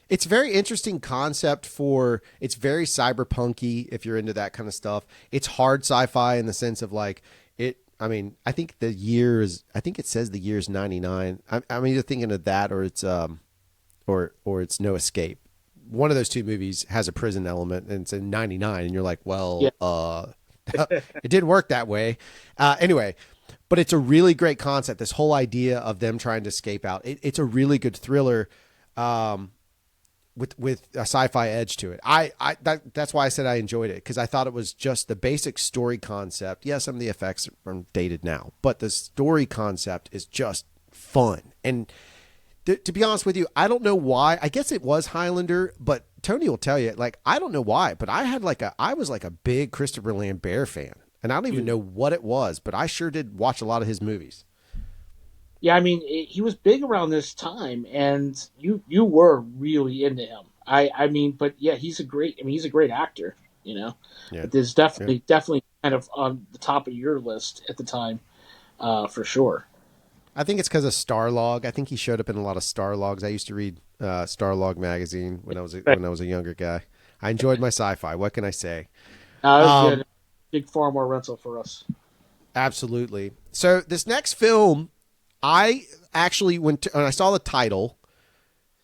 It's a very interesting concept for it's very cyberpunky if you're into that kind of stuff. It's hard sci-fi in the sense of like it I mean, I think it says the year is 99. I'm either thinking of that or it's No Escape. One of those two movies has a prison element and it's in 99 and you're like, Yeah, well, it didn't work that way. Anyway, but it's a really great concept. This whole idea of them trying to escape out. It's a really good thriller. With a sci-fi edge to it. That's why I said I enjoyed it because I thought it was just the basic story concept. Yeah, some of the effects are dated now, but the story concept is just fun. And to be honest with you, I don't know why. I guess it was Highlander, but Tony will tell you, like, I don't know why, but I was like a big Christopher Lambert fan, and I don't even know what it was, but I sure did watch a lot of his movies. yeah. I mean, he was big around this time, and you were really into him. I mean, but yeah, he's a great actor. You know, Yeah. but there's Yeah. definitely kind of on the top of your list at the time, for sure. I think it's because of Starlog. I think he showed up in a lot of Starlogs. I used to read Starlog magazine Right. when I was a younger guy. I enjoyed my sci-fi. What can I say? It was Um, good. Big far more rental for us. absolutely. So this next film, I actually when I saw the title,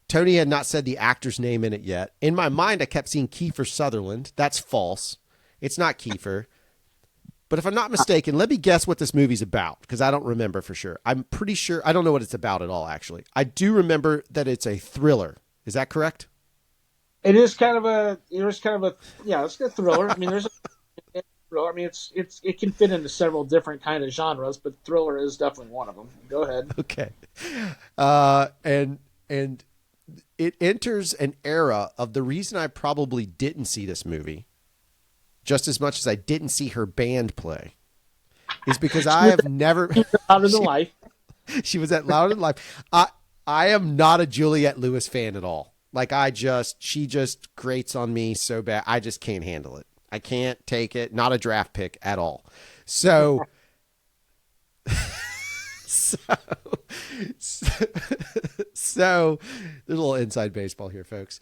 Tony had not said the actor's name in it yet. In my mind, I kept seeing Kiefer Sutherland. That's false. It's not Kiefer. But if I'm not mistaken, let me guess what this movie's about because I don't remember for sure. I'm pretty sure I don't know what it's about at all. Actually, I do remember that it's a thriller. Is that correct? It is kind of a yeah, it's a thriller. I mean, there's a thriller. I mean, it can fit into several different kind of genres, but thriller is definitely one of them. Go ahead. Okay. And it enters an era of the reason I probably didn't see this movie just as much as I didn't see her band play is because She I was have never louder than she, life. she was at Louder Than Life. I am not a Juliette Lewis fan at all. Like she just grates on me so bad. I just can't handle it. I can't take it. Not a draft pick at all. So so so, so there's a little inside baseball here, folks.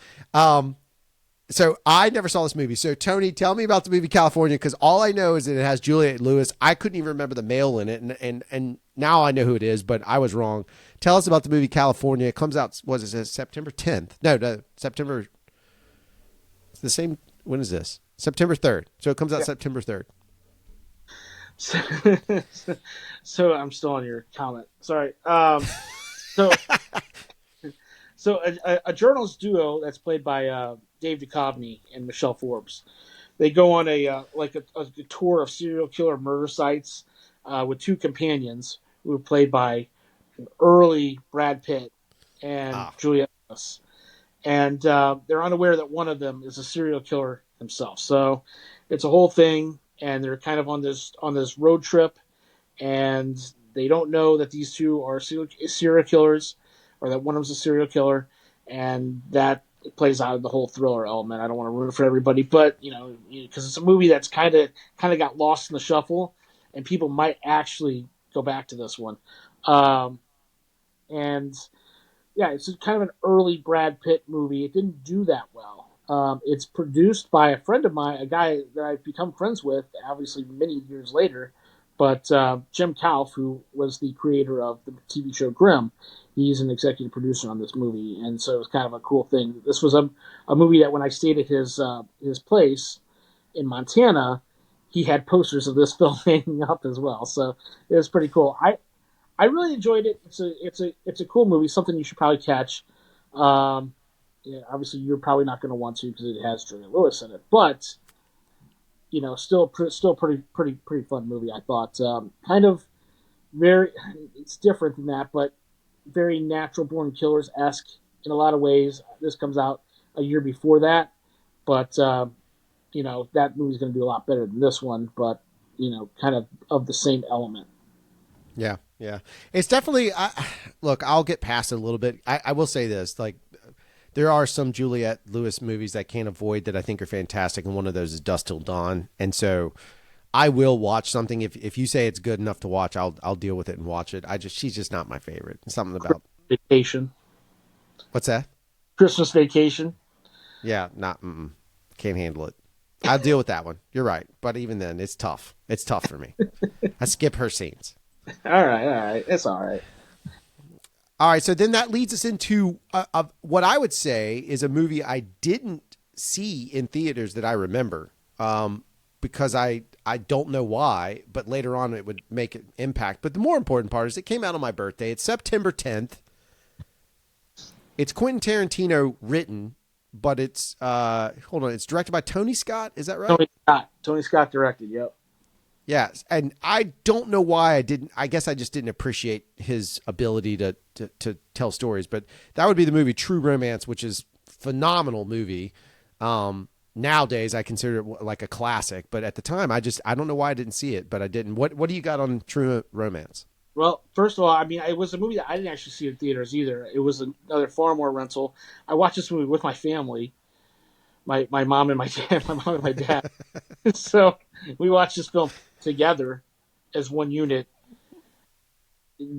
So I never saw this movie. So Tony, tell me about the movie California because all I know is that it has Juliette Lewis. I couldn't even remember the male in it, and now I know who it is, but I was wrong. Tell us about the movie California. It comes out was it September 10th? No, September. It's the same. When is this? September 3rd. So it comes out Yeah. September 3rd. So, so I'm still on your comment. Sorry. So so a journalist duo that's played by Dave Duchovny and Michelle Forbes. They go on a tour of serial killer murder sites with two companions who were played by early Brad Pitt and Ah, Juliette Lewis, and they're unaware that one of them is a serial killer himself. So it's a whole thing, and they're kind of on this road trip, and they don't know that these two are serial killers, or that one of them's a serial killer, and that plays out of the whole thriller element. I don't want to ruin it for everybody, but because it's a movie that's kind of got lost in the shuffle, and people might actually go back to this one. And yeah, it's kind of an early Brad Pitt movie. It didn't do that well. It's produced by a friend of mine, a guy that I've become friends with, obviously many years later. But Jim Calf, who was the creator of the TV show Grimm, he's an executive producer on this movie, and so it was kind of a cool thing. This was a movie that when I stayed at his place in Montana, he had posters of this film hanging up as well. So it was pretty cool. I really enjoyed it. It's a cool movie. Something you should probably catch. Um, yeah, obviously, you're probably not going to want to because it has Julia Lewis in it, but still pretty fun movie. I thought kind of very. It's different than that, but very Natural Born Killers esque in a lot of ways. This comes out a year before that, but that movie's going to do a lot better than this one. But kind of the same element. Yeah, yeah. It's definitely. Look, I'll get past it a little bit. I will say this: like, there are some Juliette Lewis movies I can't avoid that I think are fantastic, and one of those is Dusk Till Dawn. And so, I will watch something if you say it's good enough to watch. I'll deal with it and watch it. She's just not my favorite. Something about Vacation. what's that? Christmas Vacation. Yeah, not can't handle it. I'll deal with that one. You're right, but even then, it's tough. It's tough for me. I skip her scenes. All right, it's all right. All right, so then that leads us into what I would say is a movie I didn't see in theaters that I remember, because I don't know why, but later on it would make an impact. But the more important part is it came out on my birthday. It's September 10th. It's Quentin Tarantino written, but it's it's directed by Tony Scott. Is that right? Tony Scott directed. Yep. Yes, and I don't know why I didn't. I guess I just didn't appreciate his ability to tell stories. But that would be the movie True Romance, which is a phenomenal movie. Nowadays, I consider it like a classic. But at the time, I don't know why I didn't see it, but I didn't. What do you got on True Romance? Well, first of all, I mean, it was a movie that I didn't actually see in theaters either. It was another Farmore rental. I watched this movie with my family, my mom and my dad, my mom and my dad. So we watched this film together as one unit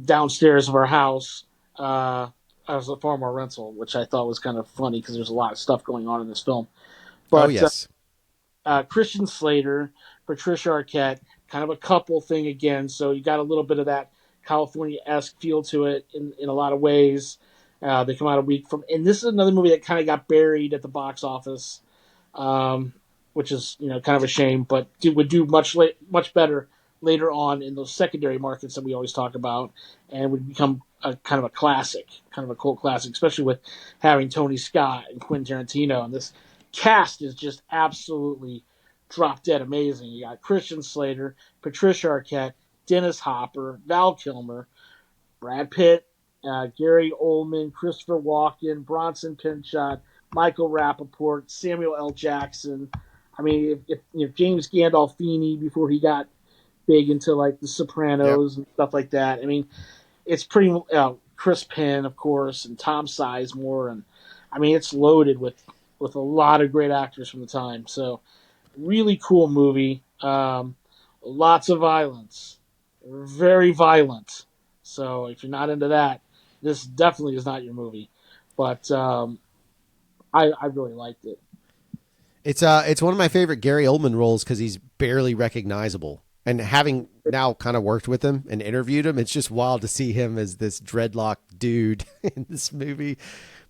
downstairs of our house. As a Farmore rental, which I thought was kind of funny because there's a lot of stuff going on in this film. But Oh yes, Christian Slater, Patricia Arquette, kind of a couple thing again. So you got a little bit of that California-esque feel to it in a lot of ways. They come out a week from, and this is another movie that kind of got buried at the box office, which is kind of a shame, but would do much better later on in those secondary markets that we always talk about, and would become a kind of a classic, kind of a cult classic, especially with having Tony Scott and Quentin Tarantino, and this cast is just absolutely drop dead amazing. You got Christian Slater, Patricia Arquette, Dennis Hopper, Val Kilmer, Brad Pitt, Gary Oldman, Christopher Walken, Bronson Pinchot, Michael Rappaport, Samuel L. Jackson. I mean, if James Gandolfini before he got big into like The Sopranos and stuff like that. I mean, it's pretty. Chris Penn, of course, and Tom Sizemore, and I mean, it's loaded with a lot of great actors from the time. So, really cool movie. Lots of violence, very violent. So, if you're not into that, this definitely is not your movie. But I really liked it. it's one of my favorite Gary Oldman roles because he's barely recognizable. And having now kind of worked with him and interviewed him, it's just wild to see him as this dreadlock dude in this movie.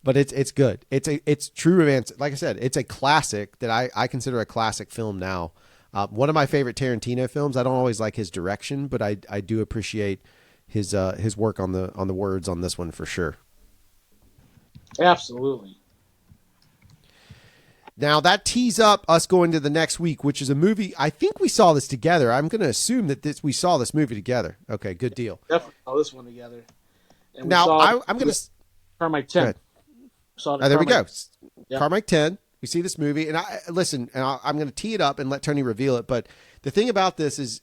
But it's good. It's True Romance. Like I said, it's a classic that I consider a classic film now. One of my favorite Tarantino films. I don't always like his direction, but I do appreciate his work on the words on this one for sure. Absolutely. Now that tees up us going to the next week, which is a movie. I think we saw this together. I'm going to assume that we saw this movie together. Okay, good deal. Definitely saw this one together. And now I'm going to Carmike 10. There we go. Yep. Carmike 10. We see this movie, and I'm going to tee it up and let Tony reveal it. But the thing about this is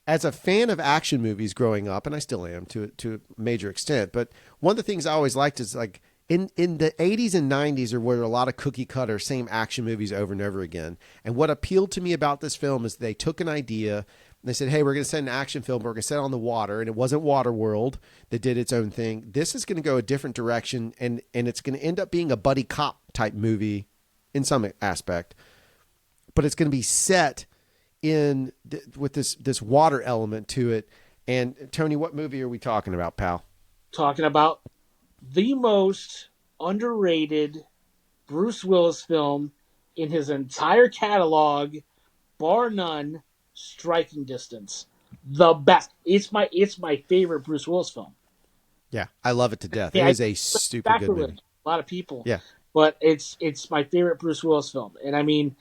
as a fan of action movies growing up, and I still am to a major extent. But one of the things I always liked is like in the 80s and 90s are where a lot of cookie cutter same action movies over and over again. And what appealed to me about this film is they took an idea They said, hey, we're going to send an action film. We're going to set it on the water. And it wasn't Waterworld that did its own thing. This is going to go a different direction. And it's going to end up being a buddy cop type movie in some aspect. But it's going to be set with this water element to it. And Tony, what movie are we talking about, pal? Talking about the most underrated Bruce Willis film in his entire catalog, bar none, Striking Distance. The best. It's my favorite Bruce Willis film. Yeah, I love it to death. Yeah, it is a super good movie. A lot of people. Yeah. But it's my favorite Bruce Willis film. And I mean,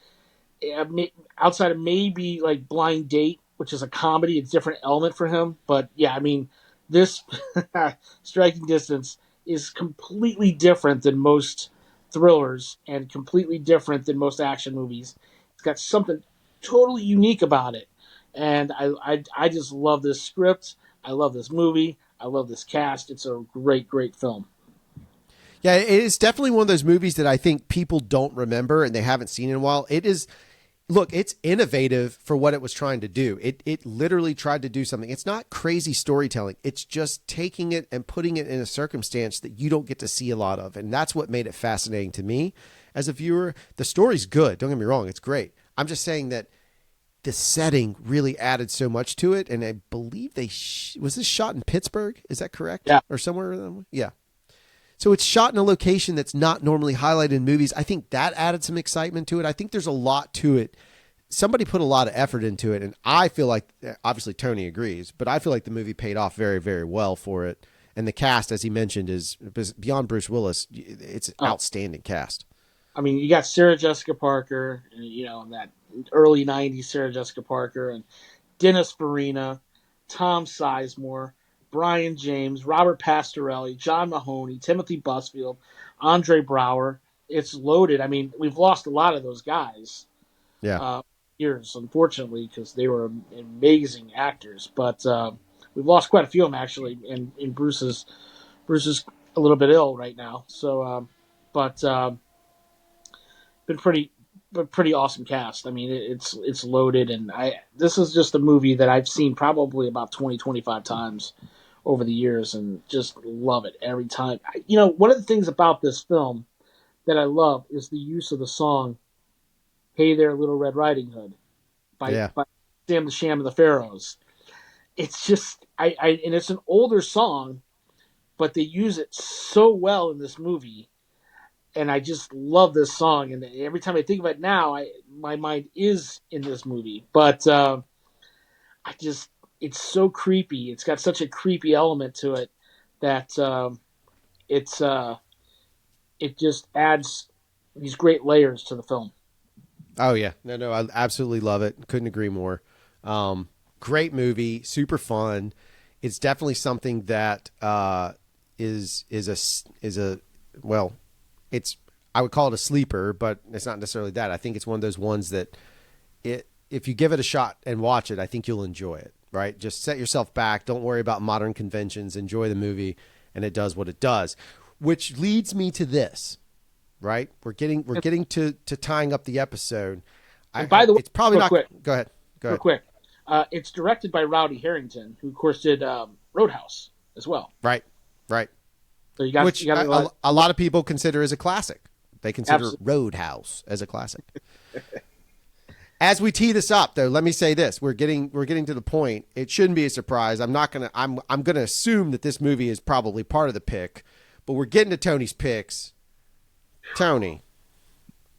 outside of maybe like Blind Date, which is a comedy, it's a different element for him. But yeah, I mean, this Striking Distance is completely different than most thrillers and completely different than most action movies. It's got something totally unique about it. And I just love this script. I love this movie. I love this cast. It's a great, great film. Yeah, it is definitely one of those movies that I think people don't remember and they haven't seen in a while. It is, look, it's innovative for what it was trying to do. It literally tried to do something. It's not crazy storytelling. It's just taking it and putting it in a circumstance that you don't get to see a lot of. And that's what made it fascinating to me as a viewer. The story's good. Don't get me wrong. It's great. I'm just saying that the setting really added so much to it. And I believe was this shot in Pittsburgh? Is that correct? Yeah. Or somewhere? Yeah. So it's shot in a location that's not normally highlighted in movies. I think that added some excitement to it. I think there's a lot to it. Somebody put a lot of effort into it. And I feel like, obviously Tony agrees, but I feel like the movie paid off very, very well for it. And the cast, as he mentioned, is beyond Bruce Willis. It's an outstanding cast. I mean, you got Sarah Jessica Parker, that early 90s Sarah Jessica Parker, and Dennis Farina, Tom Sizemore, Brian James, Robert Pastorelli, John Mahoney, Timothy Busfield, Andre Braugher. It's loaded. I mean, we've lost a lot of those guys. Yeah. Years, unfortunately, because they were amazing actors. But we've lost quite a few of them, actually, and Bruce is a little bit ill right now. So, been pretty awesome cast. I mean, it's loaded, and this is just a movie that I've seen probably about 20, 25 times over the years, and just love it every time. One of the things about this film that I love is the use of the song "Hey There, Little Red Riding Hood" by Sam the Sham and the Pharaohs. It's just and it's an older song, but they use it so well in this movie. And I just love this song, and every time I think of it now, my mind is in this movie. But it's so creepy. It's got such a creepy element to it that it just adds these great layers to the film. Oh yeah, no, I absolutely love it. Couldn't agree more. Great movie, super fun. It's definitely something that is a well. I would call it a sleeper, but it's not necessarily that. I think it's one of those ones that if you give it a shot and watch it, I think you'll enjoy it, right? Just set yourself back. Don't worry about modern conventions. Enjoy the movie, and it does what it does, which leads me to this, right? We're getting to tying up the episode. And by the way, it's probably not. Quick, go ahead. Real quick. It's directed by Rowdy Harrington, who of course did Roadhouse as well. Right. So Which a lot of people consider as a classic. They consider Absolutely. Roadhouse as a classic. As we tee this up, though, let me say this: we're getting to the point. It shouldn't be a surprise. I'm gonna assume that this movie is probably part of the pick, but we're getting to Tony's picks. Tony,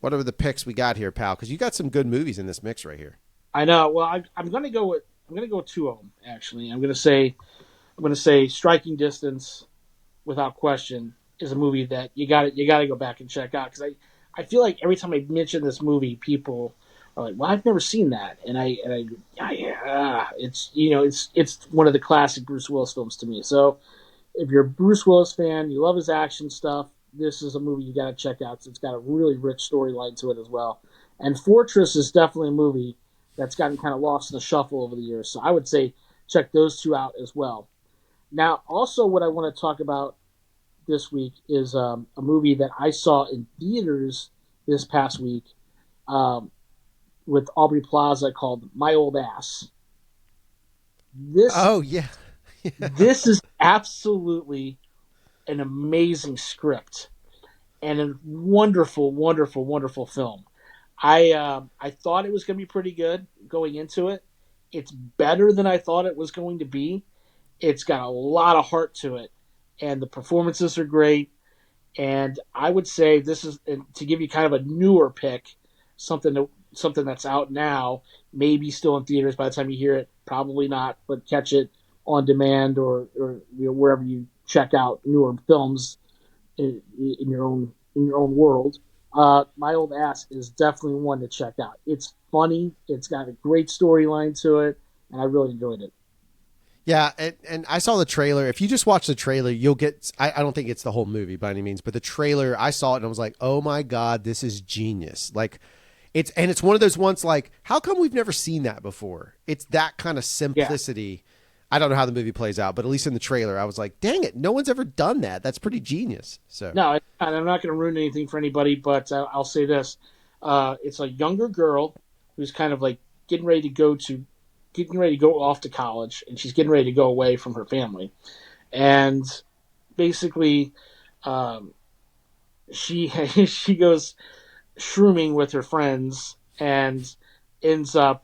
what are the picks we got here, pal? Because you got some good movies in this mix right here. I know. Well, I'm gonna go with two of them actually. I'm gonna say Striking Distance, without question, is a movie that you got to go back and check out, because I feel like every time I mention this movie, people are like, "Well, I've never seen that," and it's one of the classic Bruce Willis films to me. So if you're a Bruce Willis fan, you love his action stuff, this is a movie you got to check out. It's got a really rich storyline to it as well. And Fortress is definitely a movie that's gotten kind of lost in the shuffle over the years. So I would say check those two out as well. Now, also what I want to talk about this week is a movie that I saw in theaters this past week with Aubrey Plaza called My Old Ass. This Oh yeah. this is absolutely an amazing script and a wonderful, wonderful, wonderful film. I thought it was going to be pretty good going into it. It's better than I thought it was going to be. It's got a lot of heart to it, and the performances are great. And I would say this is, and to give you kind of a newer pick, something that's out now, maybe still in theaters by the time you hear it, probably not, but catch it on demand or wherever you check out newer films in your own world. My Old Ass is definitely one to check out. It's funny. It's got a great storyline to it, and I really enjoyed it. Yeah, and I saw the trailer. If you just watch the trailer, you'll get. I don't think it's the whole movie by any means, but the trailer, I saw it and I was like, oh my god, this is genius. Like, it's one of those ones like, how come we've never seen that before? It's that kind of Yeah. simplicity. I don't know how the movie plays out, but at least in the trailer, I was like, dang it, no one's ever done that. That's pretty genius. So No, I'm not going to ruin anything for anybody, but I'll say this: it's a younger girl who's kind of like getting ready to go off to college, and she's getting ready to go away from her family, and basically, um, she she goes shrooming with her friends and ends up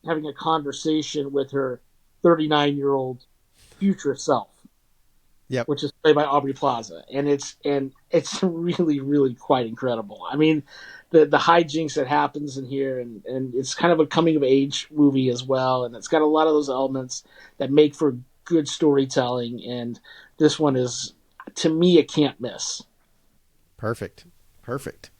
having a conversation with her 39-year-old future self, yep, which is played by Aubrey Plaza, and it's really really quite incredible. I mean, the hijinks that happens in here, and it's kind of a coming of age movie as well, and it's got a lot of those elements that make for good storytelling. And this one is, to me, a can't miss. perfect, perfect.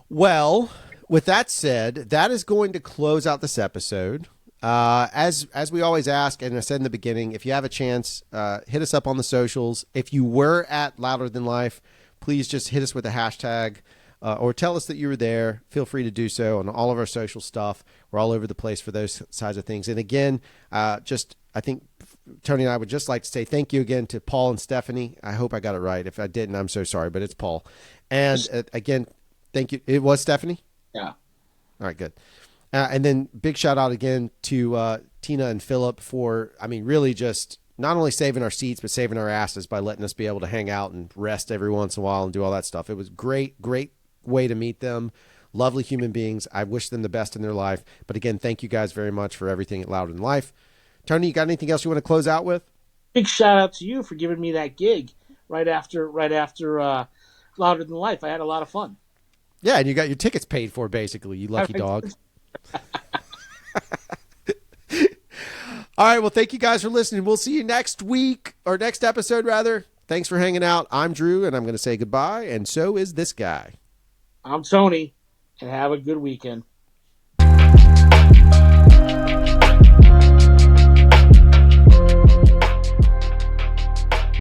Well, with that said, that is going to close out this episode. As we always ask, and I said in the beginning, if you have a chance, hit us up on the socials. If you were at Louder Than Life, please just hit us with a hashtag or tell us that you were there. Feel free to do so on all of our social stuff. We're all over the place for those sides of things. And again, I think Tony and I would just like to say thank you again to Paul and Stephanie. I hope I got it right. If I didn't, I'm so sorry, but it's Paul. And again, thank you. It was Stephanie? Yeah. All right, good. And then big shout out again to Tina and Philip for, I mean, really just not only saving our seats, but saving our asses by letting us be able to hang out and rest every once in a while and do all that stuff. It was great, great way to meet them. Lovely human beings. I wish them the best in their life. But again, thank you guys very much for everything at Louder Than Life. Tony, you got anything else you want to close out with? Big shout out to you for giving me that gig right after Louder Than Life. I had a lot of fun. Yeah, and you got your tickets paid for, basically, you lucky dog. All right, well, thank you guys for listening. We'll see you next week, or next episode, rather. Thanks for hanging out. I'm Drew, and I'm going to say goodbye, and so is this guy. I'm Tony, and have a good weekend.